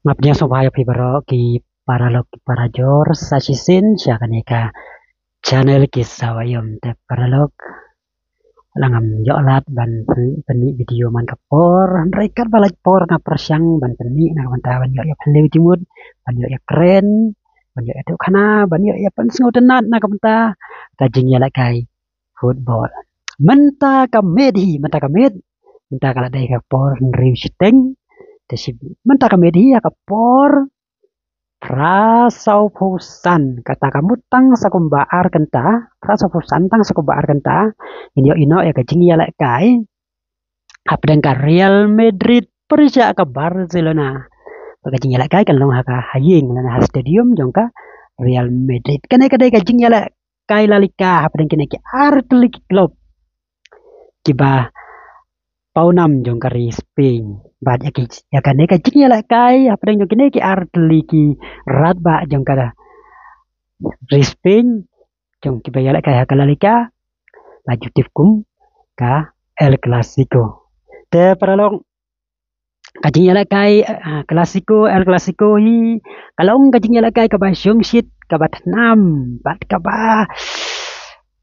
Mapnya supaya pibaro ki paralog ki parajor sasisin siya kaneka channel ki sawayom te paralog langam yolat ban peni video man kapor mereka balaj por na persyang ban peni na manta ban yo ya pelu jimut ban yo ya keren ban yo itu kana ban yo ya pan sengotenat na kamanta kajing ya kai football menta ka med menta kala dai ka por riu siteng tesi menta ka med hi ka por Prasau Pusan kata kamu tang sakumbaar kenta Prasau Pusan tang sakumbaar kenta inyo ino ya kajing ya lek kai hapdeng ka Real Madrid perja ka Barcelona kajing ya lek kai kan long haka haying lana ha stadium jong ka Real Madrid kene kadai kajing ya lek kai lalika hapdeng kene ki artlik club kiba paunam jong kari Spain bad ya kane kajing ya lek kai hapdeng jong kene ki artlik ki rat ba jong kada Spain jong kibaya lek kaya kalalika laju tifkum ka El Clasico. Te paralong kajing lek kai Clasico El Clasico hi kalong kajing lek kai ka ba shit ka ba nam bat ka ba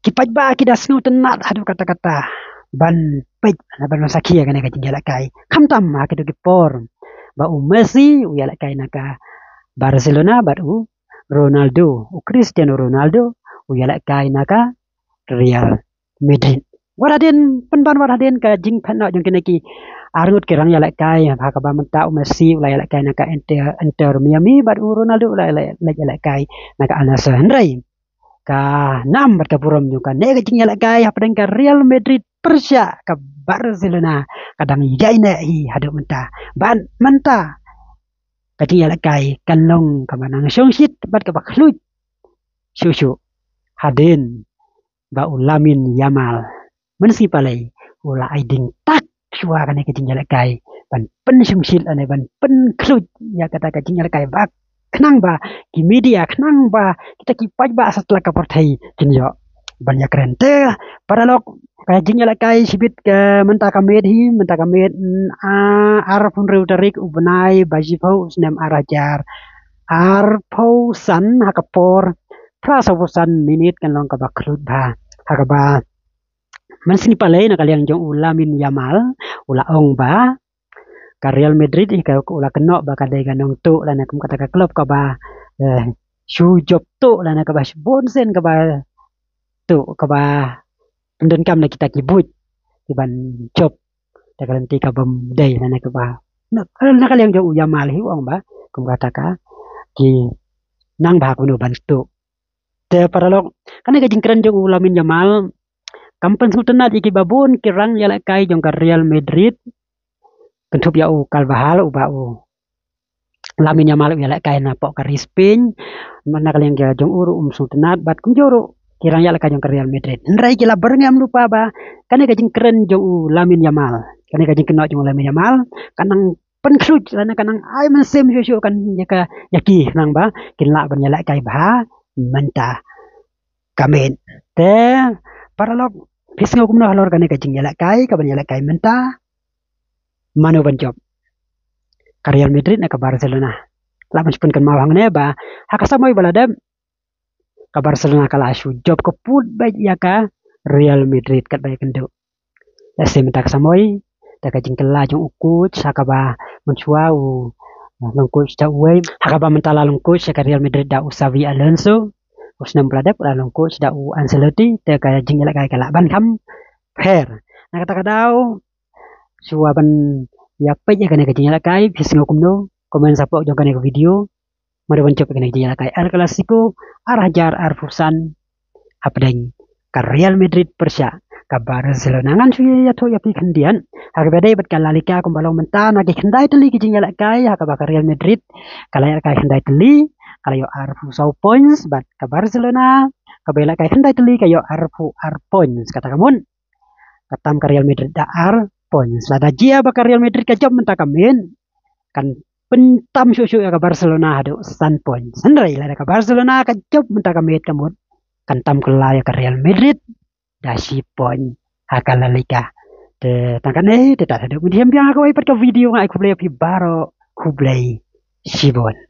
kipat ba kidas nu tenat aduh kata-kata ban pej ban masakia kan kajing lek kai kam tam ma kitu kipor ba Messi u ya lek kai naka Barcelona bat Ronaldo Cristiano Ronaldo u ya lek kai naka Real Madrid. Waraden penban waraden ka jing phana jong kene ki arut kirang ya lek kai ha ka ba menta Messi ulai lek kai naka Inter Miami bad Ronaldo ulai lek kai naka Al Nassr Hendrai ka nam bat ka purom jong ka ne ka jing ya lek kai apa ka Real Madrid Persia ka Barcelona kadang yaina hi hadu menta ban menta ka jing ya lek kai kanlong ka manang syong shit bat ka baklut syusyu haden ba ulamin Yamal mensi palai ula aiding tak shua kane ke jinjal kai ban pen sumsil ane ban pen klut ya kata ke jinjal kai ba kenang ba ki media kenang ba kita ki paj ba setelah ka partai jinjo ban ya keren te paralog kaya jinjal kai sibit ke menta ka med arpun reutarik ubnai bajipau snem arajar arpau san hakapor prasabusan minit kan long ka ba klut ba hakaba man sini palay na kaliang jong ulamin Yamal ula ong ba ka Real Madrid ka ula keno ba kadai ganong tu lana kum kata ka klub ka ba eh, shu job tu lana ka ba bonsen ka ba tu ka ba pendon kam na kita kibut kiban job ta kalanti ka bam day lana ka ba na kaliang jong Yamal hi ong ba kum kata ka ki nang ba kuno ban tu te paralog kana ka jingkran jong ulamin Yamal Kampen sultanat iki babun kirang yala kai jong ka Real Madrid kentup ya u Carvajal u ba u lamin yamal yala kai na po ka Spain mana kalian ya jong uru sultanat bat kum joro kirang yala kai jong ka Real Madrid nrai gila berngam lupa ba kane ka jing keren jong u lamin yamal kane ka jing keno jong lamin yamal kanang penkruj lana kanang ai men sem shosho kan yaka yaki nang ba kinla ban yala kai ba menta kamen te paralog pisngo kumno halor kane kajing yala kai kaban yala kai menta mano ban job ka Real Madrid na ka Barcelona laban pun kan mawang ne ba hakasamoy balada ka Barcelona kala asu job ko put ba ya ka Real Madrid kat ba kendo ese menta kasamoy ta kajing kala jong ukut sakaba mensua u longkut ta uai hakaba menta la longkut ka Real Madrid da usavi Alonso usnam pladap la longkut da u Ancelotti ta kajing yala kai kala ban kam fair nah kata kadau suaban ya pej ya kena kajing kai bis ngokum no komen sapo jong kena video mari wancop kena kajing kai al clasico arajar arfusan hapdeng ka Real Madrid Persia ka Barcelona ngan suya ya to ya pi kendian har bedai bet kalalika kum balong mentan agi kendai teli kajing kai ha ka Real Madrid kala ya kai kendai teli kala yo arfusau points bat ka Barcelona ka bela kai kendai teli kayo ar points kata kamun katam ka Real Madrid da ar points lada jia ba ka Real Madrid ka job menta kamen kan pentam susu ya ka Barcelona hado san points sandrai lada ka Barcelona ka job menta kamet kamut kan tam kala ya ka Real Madrid da si poin hakala lika te tangkan te tak ada kemudian biang aku ipat ka video ngai ku play pi baro ku play Sibon.